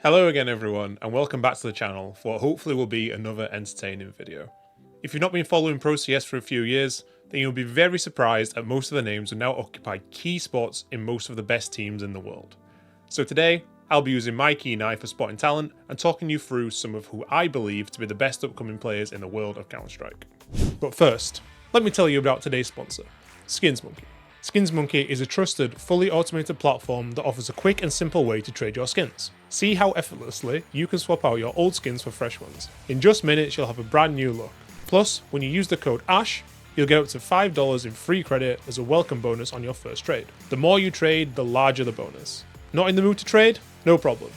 Hello again everyone, and welcome back to the channel for what hopefully will be another entertaining video. If you've not been following Pro CS for a few years, then you'll be very surprised at most of the names who now occupy key spots in most of the best teams in the world. So today, I'll be using my key knife for spotting talent and talking you through some of who I believe to be the best upcoming players in the world of Counter-Strike. But first, let me tell you about today's sponsor, SkinsMonkey. SkinsMonkey is a trusted, fully automated platform that offers a quick and simple way to trade your skins. See how effortlessly you can swap out your old skins for fresh ones. In just minutes, you'll have a brand new look. Plus, when you use the code ASH, you'll get up to $5 in free credit as a welcome bonus on your first trade. The more you trade, the larger the bonus. Not in the mood to trade? No problem.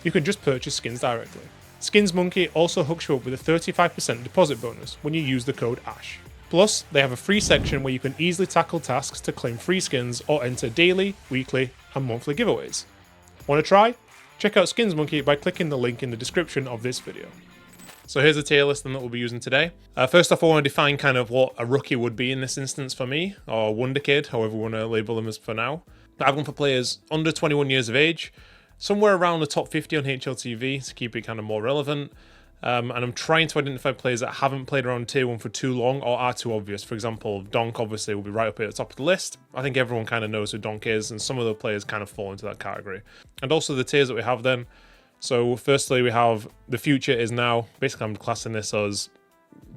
You can just purchase skins directly. SkinsMonkey also hooks you up with a 35% deposit bonus when you use the code ASH. Plus, they have a free section where you can easily tackle tasks to claim free skins or enter daily, weekly, and monthly giveaways. Want to try? Check out SkinsMonkey by clicking the link in the description of this video. So here's the tier list that we'll be using today. First off, I want to define kind of what a rookie would be in this instance for me, or wonder kid, however we want to label them as for now. I've gone for players under 21 years of age, somewhere around the top 50 on HLTV to keep it kind of more relevant. And I'm trying to identify players that haven't played around tier 1 for too long or are too obvious. For example, Donk obviously will be right up at the top of the list. I think everyone kind of knows who Donk is, and some of the players kind of fall into that category. And also the tiers that we have then. So firstly, we have the future is now. Basically, I'm classing this as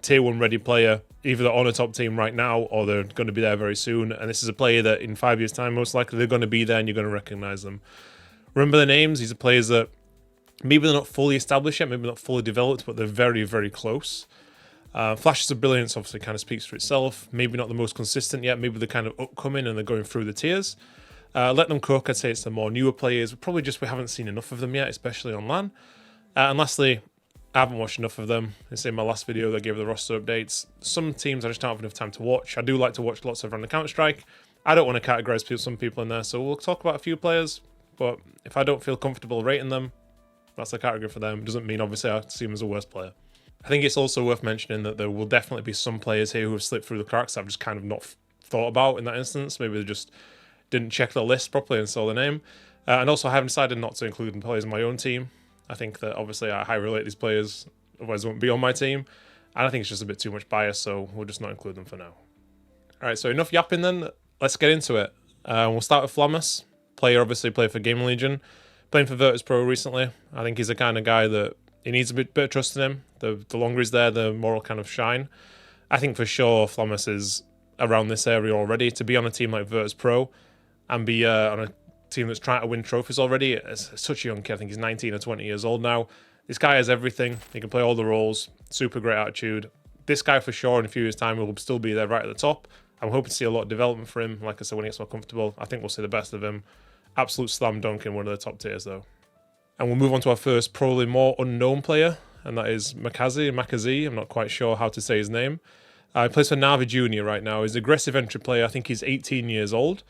tier 1 ready player. Either they're on a top team right now or they're going to be there very soon. And this is a player that in 5 years' time, most likely they're going to be there and you're going to recognize them. Remember the names. These are players that maybe they're not fully established yet, maybe not fully developed, but they're very, very close. Flashes of Brilliance obviously kind of speaks for itself. Maybe not the most consistent yet, maybe they're kind of upcoming and they're going through the tiers. Let Them Cook, I'd say it's the more newer players. Probably just we haven't seen enough of them yet, especially on LAN. And lastly, I haven't watched enough of them. It's in my last video that gave the roster updates. Some teams I just don't have enough time to watch. I do like to watch lots of random Counter-Strike. I don't want to categorize some people in there, so we'll talk about a few players. But if I don't feel comfortable rating them, that's the category for them. Doesn't mean obviously I see him as a worse player. I think it's also worth mentioning that there will definitely be some players here who have slipped through the cracks I've just kind of not thought about in that instance. Maybe they just didn't check the list properly and saw the name. And also I haven't decided not to include players in my own team. I think that obviously I highly relate these players, otherwise they won't be on my team. And I think it's just a bit too much bias, so we'll just not include them for now. Alright, so enough yapping then. Let's get into it. We'll start with Flamus. Player obviously played for Gamerlegion. Playing for Virtus Pro recently. I think he's the kind of guy that he needs a bit of trust in him. The longer he's there, the more he'll kind of shine. I think for sure Flamus is around this area already. To be on a team like Virtus Pro and be on a team that's trying to win trophies already, it's such a young kid. I think he's 19 or 20 years old now. This guy has everything. He can play all the roles. Super great attitude. This guy for sure in a few years' time will still be there right at the top. I'm hoping to see a lot of development for him. Like I said, when he gets more comfortable, I think we'll see the best of him. Absolute slam dunk in one of the top tiers though. And we'll move on to our first, probably more unknown player, and that is makazze. I'm not quite sure how to say his name. He plays for Navi Junior right now. He's an aggressive entry player. I think he's 18 years old.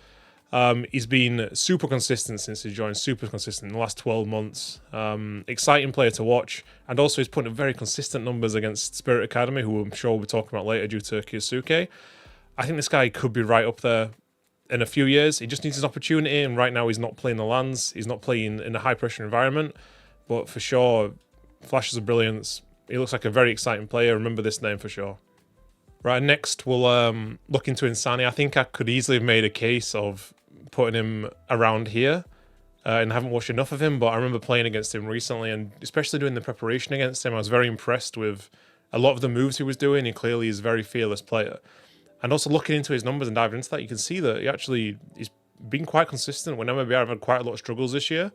He's been super consistent since he joined, super consistent in the last 12 months. Exciting player to watch, and also he's putting up very consistent numbers against Spirit Academy, who I'm sure we'll be talking about later due to kyousuke. I think this guy could be right up there in a few years. He just needs his opportunity, and right now he's not playing the lands. He's not playing in a high-pressure environment, but for sure, flashes of brilliance. He looks like a very exciting player. Remember this name for sure. Right, next we'll look into Insani. I think I could easily have made a case of putting him around here, and I haven't watched enough of him, but I remember playing against him recently, and especially doing the preparation against him, I was very impressed with a lot of the moves he was doing. He clearly is a very fearless player. And also looking into his numbers and diving into that, you can see that he's been quite consistent. When MLB, I've had quite a lot of struggles this year.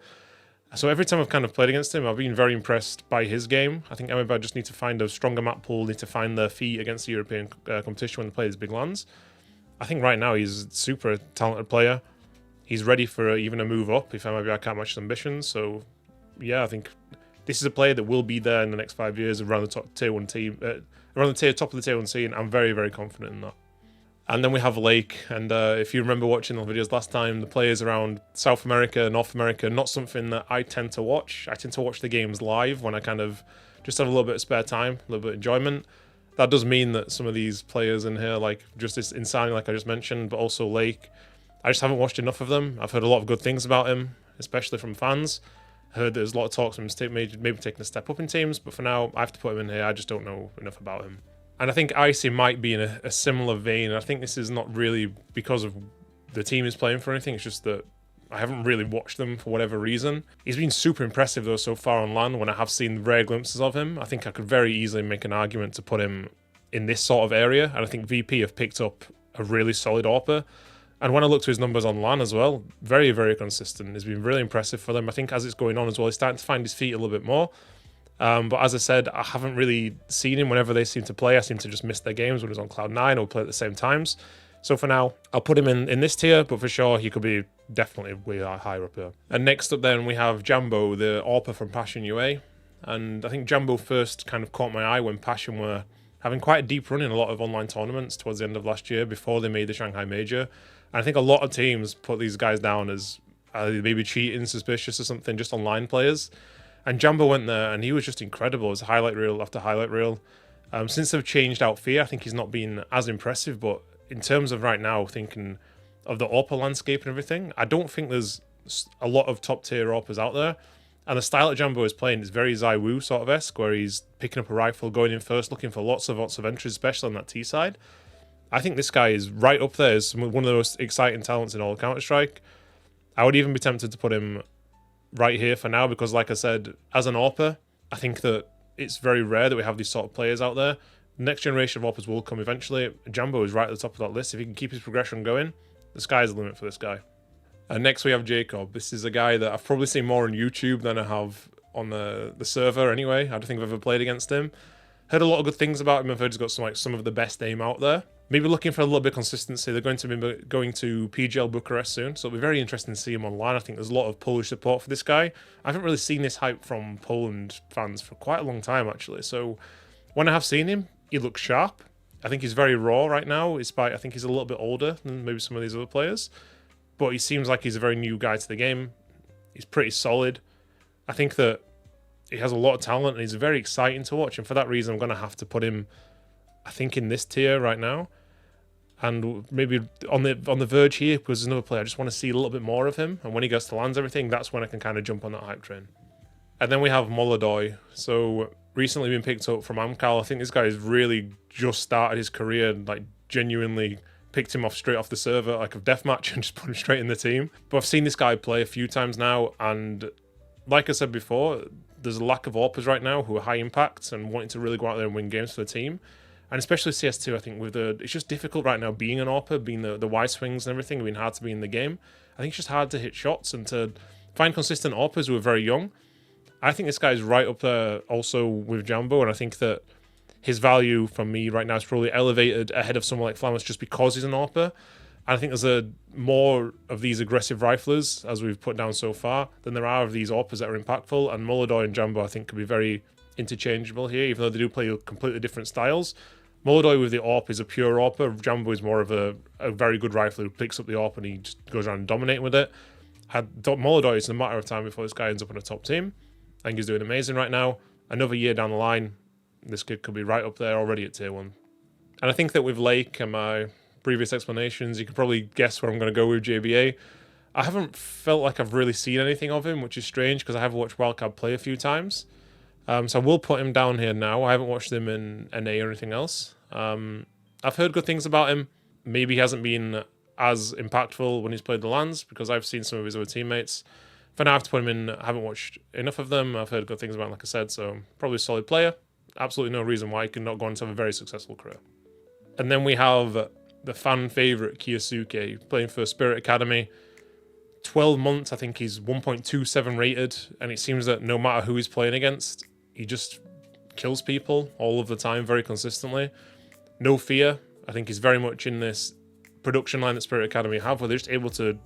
So every time I've kind of played against him, I've been very impressed by his game. I think MLB just need to find a stronger map pool, need to find their feet against the European competition when they play these big lands. I think right now he's a super talented player. He's ready for even a move up if MLB can't match his ambitions. So yeah, I think this is a player that will be there in the next 5 years around the top tier 1 team, around the top of the tier 1 scene. I'm very, very confident in that. And then we have Lake, and if you remember watching the videos last time, the players around South America, North America, not something that I tend to watch. I tend to watch the games live when I kind of just have a little bit of spare time, a little bit of enjoyment. That does mean that some of these players in here, like just this Insani, like I just mentioned, but also Lake, I just haven't watched enough of them. I've heard a lot of good things about him, especially from fans. Heard there's a lot of talks of him maybe taking a step up in teams, but for now, I have to put him in here. I just don't know enough about him. And I think Icy might be in a similar vein. I think this is not really because of the team is playing for anything. It's just that I haven't really watched them for whatever reason. He's been super impressive, though, so far on LAN when I have seen rare glimpses of him. I think I could very easily make an argument to put him in this sort of area. And I think VP have picked up a really solid AWPer. And when I look to his numbers on LAN as well, very, very consistent. It's been really impressive for them. I think as it's going on as well, he's starting to find his feet a little bit more. But as I said, I haven't really seen him whenever they seem to play. I seem to just miss their games when he's on Cloud9 or play at the same times. So for now, I'll put him in this tier, but for sure he could be definitely way higher up here. And next up then we have Jambo, the AWPer from Passion UA. And I think Jambo first kind of caught my eye when Passion were having quite a deep run in a lot of online tournaments towards the end of last year before they made the Shanghai Major. And I think a lot of teams put these guys down as maybe cheating, suspicious or something, just online players. And Jambo went there and he was just incredible. It was highlight reel after highlight reel. Since they've changed out Fear, I think he's not been as impressive, but in terms of right now, thinking of the AWPer landscape and everything, I don't think there's a lot of top tier AWPers out there. And the style that Jambo is playing is very ZywOo sort of esque, where he's picking up a rifle, going in first, looking for lots of entries, especially on that T side. I think this guy is right up there as one of the most exciting talents in all of Counter-Strike. I would even be tempted to put him right here for now because, like I said, as an AWPer, I think that it's very rare that we have these sort of players out there. The next generation of AWPers will come eventually. Jambo is right at the top of that list. If he can keep his progression going, the sky's the limit for this guy. And next we have Jacob. This is a guy that I've probably seen more on YouTube than I have on the server anyway. I don't think I've ever played against him. Heard a lot of good things about him. I've heard he's got some of the best aim out there. Maybe looking for a little bit of consistency. They're going to be going to PGL Bucharest soon, so it'll be very interesting to see him online. I think there's a lot of Polish support for this guy. I haven't really seen this hype from Poland fans for quite a long time, actually. So when I have seen him, he looks sharp. I think he's very raw right now, despite I think he's a little bit older than maybe some of these other players. But he seems like he's a very new guy to the game. He's pretty solid. I think that he has a lot of talent and he's very exciting to watch. And for that reason, I'm going to have to put him, I think, in this tier right now. And maybe on the verge here, because there's another player, I just want to see a little bit more of him. And when he goes to lands everything, that's when I can kind of jump on that hype train. And then we have Molodoy. So recently been picked up from Amcal. I think this guy has really just started his career, like genuinely picked him off straight off the server, like a deathmatch, and just put him straight in the team. But I've seen this guy play a few times now, and like I said before, there's a lack of AWPers right now who are high impact and wanting to really go out there and win games for the team. And especially CS2, I think it's just difficult right now being an AWPer, being the wide swings and everything, being hard to be in the game. I think it's just hard to hit shots and to find consistent AWPers who are very young. I think this guy is right up there also with Jambo, and I think that his value from me right now is probably elevated ahead of someone like Flamus just because he's an AWPer. And I think there's more of these aggressive riflers, as we've put down so far, than there are of these AWPers that are impactful. And Molodoy and Jambo, I think, could be very interchangeable here, even though they do play completely different styles. Molodoy with the AWP is a pure AWPer. Jambo is more of a very good rifler who picks up the AWP and he just goes around dominating with it. Molodoy, it's a matter of time before this guy ends up on a top team. I think he's doing amazing right now. Another year down the line, this kid could be right up there already at tier 1. And I think that with Lake and my previous explanations, you can probably guess where I'm going to go with JBA. I haven't felt like I've really seen anything of him, which is strange because I have watched Wildcard play a few times. So I will put him down here now. I haven't watched him in NA or anything else. I've heard good things about him. Maybe he hasn't been as impactful when he's played the lands because I've seen some of his other teammates. For now, I have to put him in. I haven't watched enough of them. I've heard good things about him, like I said, so probably a solid player. Absolutely no reason why he could not go on to have a very successful career. And then we have the fan favourite Kyousuke, playing for Spirit Academy. 12 months, I think he's 1.27 rated, and it seems that no matter who he's playing against, he just kills people all of the time very consistently. No fear. I think he's very much in this production line that Spirit Academy have, where they're just able to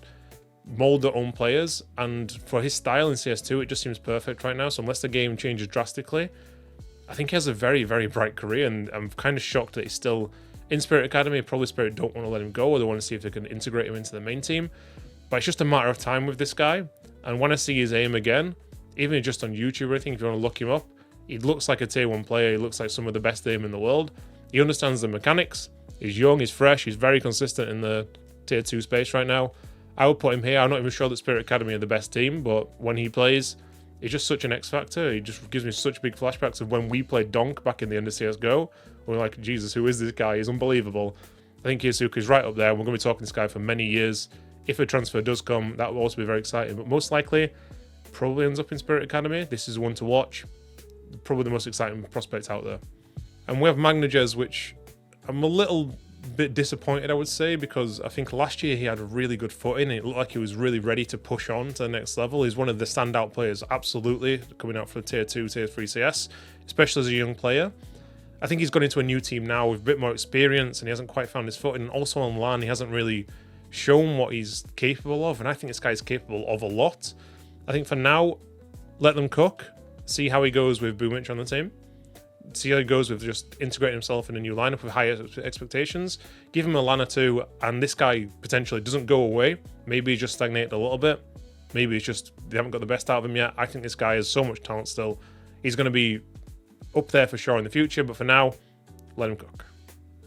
mold their own players, and for his style in CS2, it just seems perfect right now. So unless the game changes drastically, I think he has a very, very bright career, and I'm kind of shocked that he's still in Spirit Academy. Probably Spirit don't want to let him go, or they want to see if they can integrate him into the main team. But it's just a matter of time with this guy. And when I see his aim again, even just on YouTube or anything, if you want to look him up, he looks like a tier 1 player. He looks like some of the best aim in the world. He understands the mechanics. He's young, he's fresh, he's very consistent in the tier 2 space right now. I would put him here. I'm not even sure that Spirit Academy are the best team, but when he plays, He's just such an X factor. He just gives me such big flashbacks of when we played Donk back in the end of CSGO. We're like, Jesus, who is this guy? He's unbelievable. I think kyousuke is right up there. We're going to be talking to this guy for many years. If a transfer does come, that will also be very exciting. But most likely, probably ends up in Spirit Academy. This is one to watch. Probably the most exciting prospect out there. And we have Magnojez, which I'm a little bit disappointed, I would say, because I think last year he had a really good footing. It looked like he was really ready to push on to the next level. He's one of the standout players, absolutely, coming out for tier 2, tier 3 CS, especially as a young player. I think he's gone into a new team now with a bit more experience, and he hasn't quite found his footing. And also on LAN, he hasn't really shown what he's capable of, and I think this guy's capable of a lot. I think for now, let them cook, see how he goes with Boomich on the team. See how he goes with just integrating himself in a new lineup with higher expectations. Give him a LAN or two, and this guy potentially doesn't go away. Maybe he just stagnated a little bit. Maybe it's just they haven't got the best out of him yet. I think this guy has so much talent still. He's going to be up there for sure in the future, but for now, let him cook.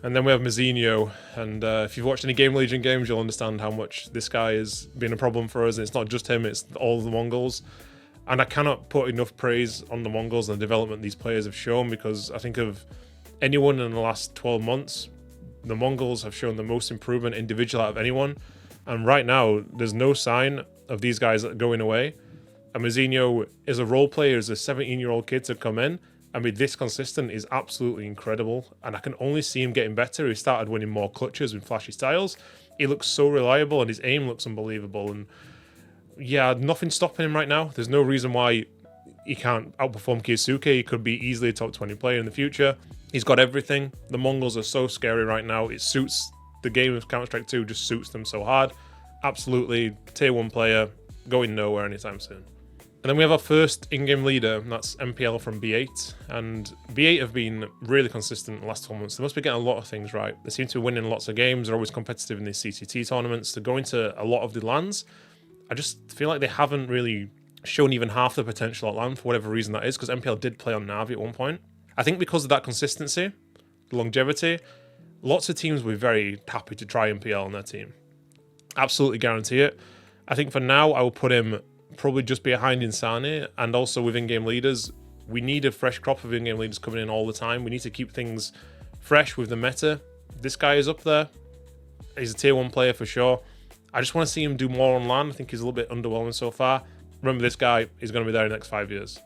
And then we have Mzinho, and if you've watched any Gamerlegion games, you'll understand how much this guy has been a problem for us. And it's not just him, it's all of the Mongols. And I cannot put enough praise on the Mongols and the development these players have shown, because I think of anyone in the last 12 months, the Mongols have shown the most improvement individual out of anyone. And right now, there's no sign of these guys going away. And Mzinho is a role player, as a 17-year-old kid to come in and be this consistent is absolutely incredible. And I can only see him getting better. He started winning more clutches with flashy styles. He looks so reliable, and his aim looks unbelievable. And yeah, nothing's stopping him right now. There's no reason why he can't outperform kyousuke. He could be easily a top 20 player in the future. He's got everything. The Mongols are so scary right now. It suits the game of Counter-Strike 2, just suits them so hard. Absolutely tier 1 player, going nowhere anytime soon. And then we have our first in-game leader, and that's MPL from B8. And B8 have been really consistent in the last 12 months. They must be getting a lot of things right. They seem to be winning lots of games. They're always competitive in these CCT tournaments. They're going to a lot of the LANs. I just feel like they haven't really shown even half the potential at LAN for whatever reason that is, because MPL did play on Navi at one point. I think because of that consistency, the longevity, lots of teams will be very happy to try MPL on their team. Absolutely guarantee it. I think for now, I will put him probably just behind Insani, and also with in-game leaders. We need a fresh crop of in-game leaders coming in all the time. We need to keep things fresh with the meta. This guy is up there. He's a tier 1 player for sure. I just want to see him do more on LAN. I think he's a little bit underwhelming so far. Remember, this guy is going to be there in the next 5 years.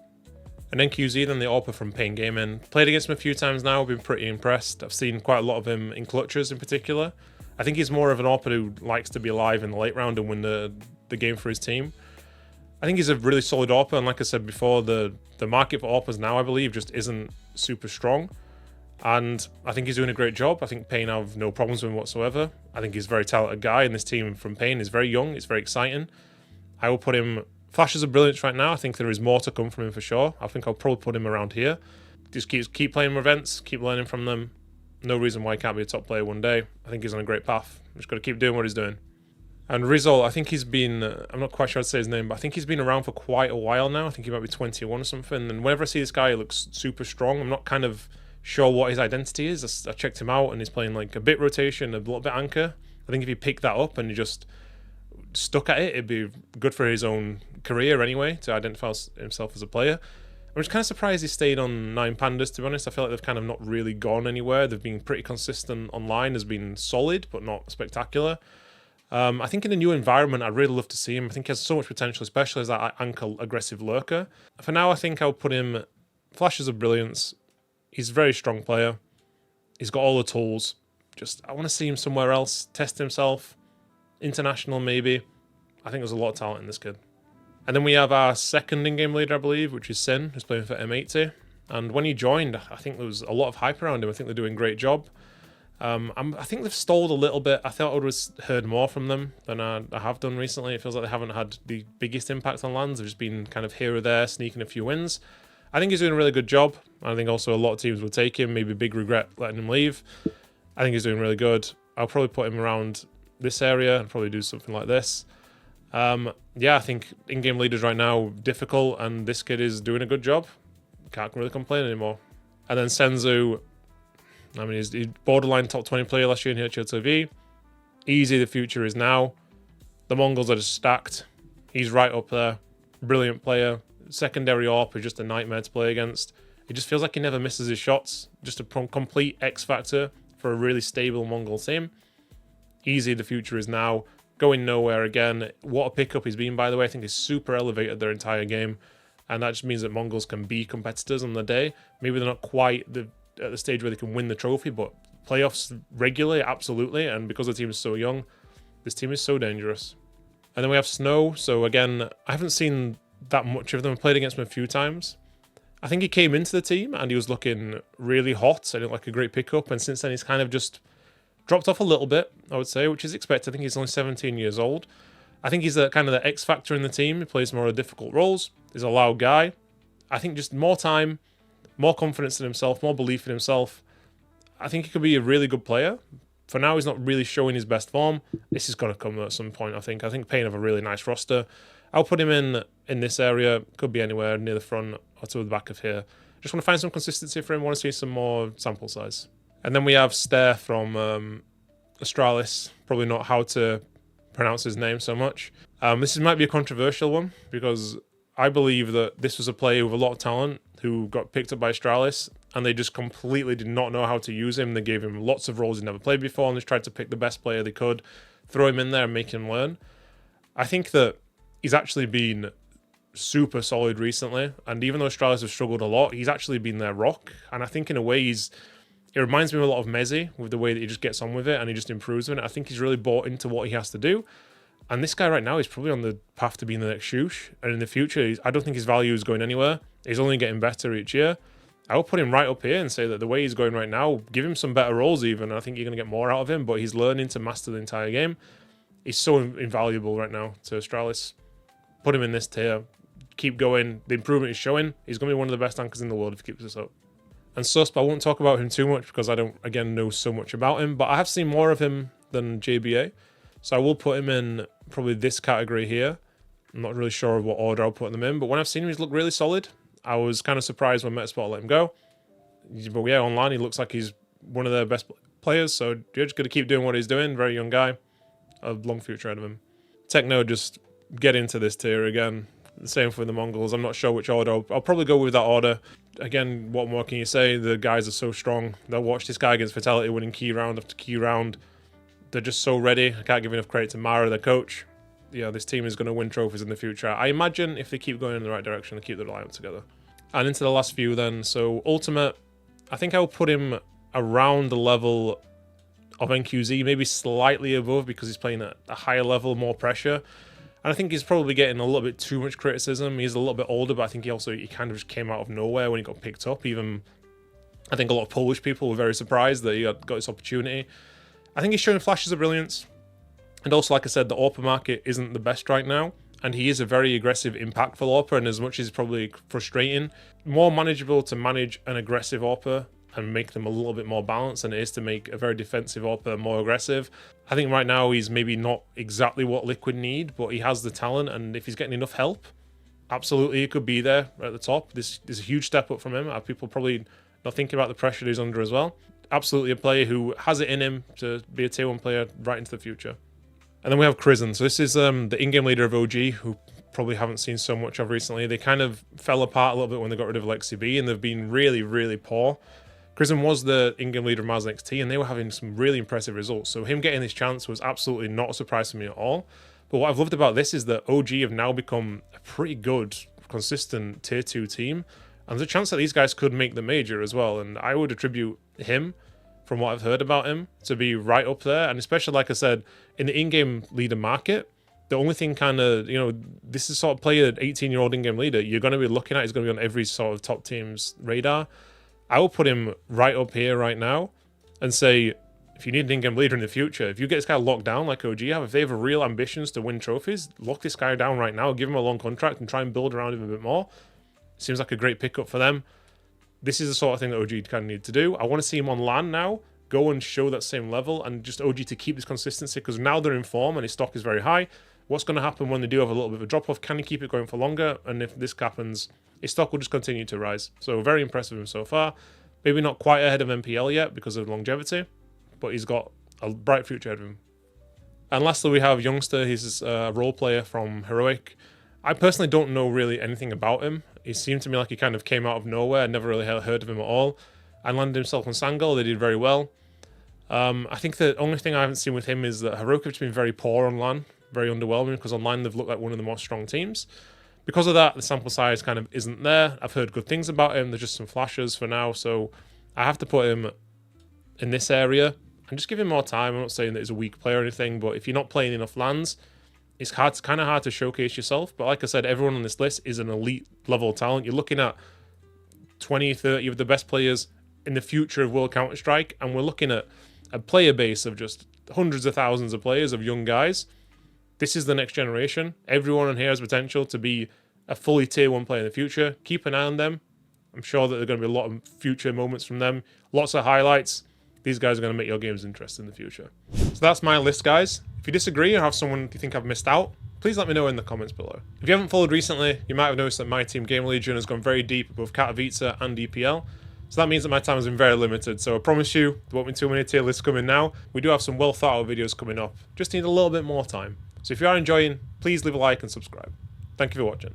And then QZ, then the AWPer from Pain Gaming. Played against him a few times now. I've been pretty impressed. I've seen quite a lot of him in clutches in particular. I think he's more of an AWPer who likes to be alive in the late round and win the game for his team. I think he's a really solid AWPer, and like I said before, the market for AWPers now, I believe, just isn't super strong. And I think he's doing a great job. I think Pain have no problems with him whatsoever. I think he's a very talented guy, and this team from Pain is very young. It's very exciting. I will put him flashes of brilliance right now. I think there is more to come from him for sure. I think I'll probably put him around here. Just keep playing events, keep learning from them. No reason why he can't be a top player one day. I think he's on a great path. Just got to keep doing what he's doing. And Rizal, I think he's been, I'm not quite sure I'd say his name, but I think he's been around for quite a while now. I think he might be 21 or something. And whenever I see this guy, he looks super strong. I'm not kind of sure what his identity is. I checked him out, and he's playing like a bit rotation, a little bit anchor. I think if he picked that up and he just stuck at it, it'd be good for his own career anyway, to identify himself as a player. I'm just kind of surprised he stayed on 9 Pandas, to be honest. I feel like they've kind of not really gone anywhere. They've been pretty consistent online, has been solid, but not spectacular. I think in a new environment, I'd really love to see him. I think he has so much potential, especially as that ankle aggressive lurker. For now, I think I'll put him flashes of brilliance. He's a very strong player. He's got all the tools. I want to see him somewhere else, test himself. International, maybe. I think there's a lot of talent in this kid. And then we have our second in-game leader, I believe, which is Sin, who's playing for M80. And when he joined, I think there was a lot of hype around him. I think they're doing a great job. I think they've stalled a little bit. I thought I would have heard more from them than I have done recently. It feels like they haven't had the biggest impact on LANs. They've just been kind of here or there, sneaking a few wins. I think he's doing a really good job. I think also a lot of teams will take him. Maybe big regret letting him leave. I think he's doing really good. I'll probably put him around this area and probably do something like this. Yeah, I think in-game leaders right now, difficult, and this kid is doing a good job. Can't really complain anymore. And then Senzu, I mean, he's borderline top 20 player last year in HLTV. Easy, the future is now. The Mongols are just stacked. He's right up there. Brilliant player. Secondary AWP is just a nightmare to play against. It just feels like he never misses his shots. Just a complete X factor for a really stable Mongol team. Easy, the future is now. Going nowhere again. What a pickup he's been, by the way. I think he's super elevated their entire game. And that just means that Mongols can be competitors on the day. Maybe they're not quite at the stage where they can win the trophy, but playoffs regularly, absolutely. And because the team is so young, this team is so dangerous. And then we have Snow. So again, I haven't seen that much of them. I played against him a few times. I think he came into the team and he was looking really hot. I didn't like a great pickup. And since then, he's kind of just dropped off a little bit, I would say, which is expected. I think he's only 17 years old. I think he's kind of the X factor in the team. He plays more of the difficult roles. He's a loud guy. I think just more time, more confidence in himself, more belief in himself. I think he could be a really good player. For now, he's not really showing his best form. This is going to come at some point, I think. I think Payne have a really nice roster. I'll put him in this area. Could be anywhere near the front or to the back of here. Just want to find some consistency for him. Want to see some more sample size. And then we have Staehr from Astralis. Probably not how to pronounce his name so much. This might be a controversial one because I believe that this was a player with a lot of talent who got picked up by Astralis and they just completely did not know how to use him. They gave him lots of roles he never played before and just tried to pick the best player they could, throw him in there and make him learn. I think that he's actually been super solid recently, and even though Astralis have struggled a lot, he's actually been their rock. And I think in a way it reminds me a lot of Mezzi with the way that he just gets on with it and he just improves with it. I think he's really bought into what he has to do. And this guy right now is probably on the path to being the next kyousuke. And in the future, I don't think his value is going anywhere. He's only getting better each year. I will put him right up here and say that the way he's going right now, give him some better roles even. I think you're going to get more out of him, but he's learning to master the entire game. He's so invaluable right now to Astralis. Put him in this tier. Keep going. The improvement he's showing. He's going to be one of the best anchors in the world if he keeps this up. And Susp, I won't talk about him too much because I don't, again, know so much about him, but I have seen more of him than JBA. So I will put him in probably this category here. I'm not really sure what order I'll put them in, but when I've seen him, he's looked really solid. I was kind of surprised when Metasport let him go. But yeah, online, he looks like he's one of their best players, so you're just going to keep doing what he's doing. Very young guy. A long future ahead of him. Techno, just get into this tier again. The same for the Mongols. I'm not sure which order. I'll probably go with that order. Again, what more can you say? The guys are so strong. They'll watch this guy against Fatality winning key round after key round. They're just so ready. I can't give enough credit to Mara, their coach. Yeah, this team is going to win trophies in the future. I imagine if they keep going in the right direction, they keep the lineup together. And into the last few then. So Ultimate, I think I'll put him around the level of NQZ, maybe slightly above because he's playing at a higher level, more pressure. And I think he's probably getting a little bit too much criticism. He's a little bit older, but I think he kind of just came out of nowhere when he got picked up. Even I think a lot of Polish people were very surprised that he got this opportunity. I think he's showing flashes of brilliance. And also, like I said, the AWP market isn't the best right now. And he is a very aggressive, impactful AWPer. And as much as it's probably frustrating, more manageable to manage an aggressive AWPer and make them a little bit more balanced than it is to make a very defensive AWPer more aggressive. I think right now he's maybe not exactly what Liquid need, but he has the talent. And if he's getting enough help, absolutely he could be there at the top. This is a huge step up from him. People probably not thinking about the pressure he's under as well. Absolutely a player who has it in him to be a tier 1 player right into the future. And then we have Krizen. So this is the in-game leader of OG, who probably haven't seen so much of recently. They kind of fell apart a little bit when they got rid of Lexi B, and they've been really, really poor. Krizen was the in-game leader of Mars NXT, and they were having some really impressive results. So him getting this chance was absolutely not a surprise to me at all. But what I've loved about this is that OG have now become a pretty good, consistent tier 2 team. And there's a chance that these guys could make the major as well. And I would attribute him, from what I've heard about him, to be right up there. And especially, like I said, in the in-game leader market, the only thing kind of, this is sort of player, 18-year-old in-game leader, you're going to be looking at, is going to be on every sort of top team's radar. I will put him right up here right now and say, if you need an in-game leader in the future, if you get this guy locked down like OG have, if they have real ambitions to win trophies, lock this guy down right now, give him a long contract and try and build around him a bit more. Seems like a great pickup for them. This is the sort of thing that OG kind of need to do. I want to see him on LAN now, go and show that same level, and just OG to keep this consistency, because now they're in form and his stock is very high. What's going to happen when they do have a little bit of a drop-off? Can he keep it going for longer? And if this happens, his stock will just continue to rise. So very impressed with him so far. Maybe not quite ahead of MPL yet because of longevity, but he's got a bright future ahead of him. And lastly, we have yxngstxr. He's a role player from Heroic. I personally don't know really anything about him. He seemed to me like he kind of came out of nowhere. I never really heard of him at all. I landed himself on Sangol. They did very well. I think the only thing I haven't seen with him is that Haruka's been very poor on LAN, very underwhelming, because on LAN they've looked like one of the more strong teams. Because of that, the sample size kind of isn't there. I've heard good things about him. There's just some flashes for now, so I have to put him in this area and just give him more time. I'm not saying that he's a weak player or anything, but if you're not playing enough LANs, it's kind of hard to showcase yourself. But like I said, everyone on this list is an elite level talent. You're looking at 20, 30 of the best players in the future of World Counter-Strike, and we're looking at a player base of just hundreds of thousands of players, of young guys. This is the next generation. Everyone on here has potential to be a fully tier 1 player in the future. Keep an eye on them. I'm sure that there are going to be a lot of future moments from them. Lots of highlights. These guys are going to make your games interesting in the future. So that's my list, guys. If you disagree or have someone you think I've missed out, please let me know in the comments below. If you haven't followed recently, you might have noticed that my team Gamerlegion has gone very deep above Katowice and EPL. So that means that my time has been very limited. So I promise you, there won't be too many tier lists coming now. We do have some well thought out videos coming up. Just need a little bit more time. So if you are enjoying, please leave a like and subscribe. Thank you for watching.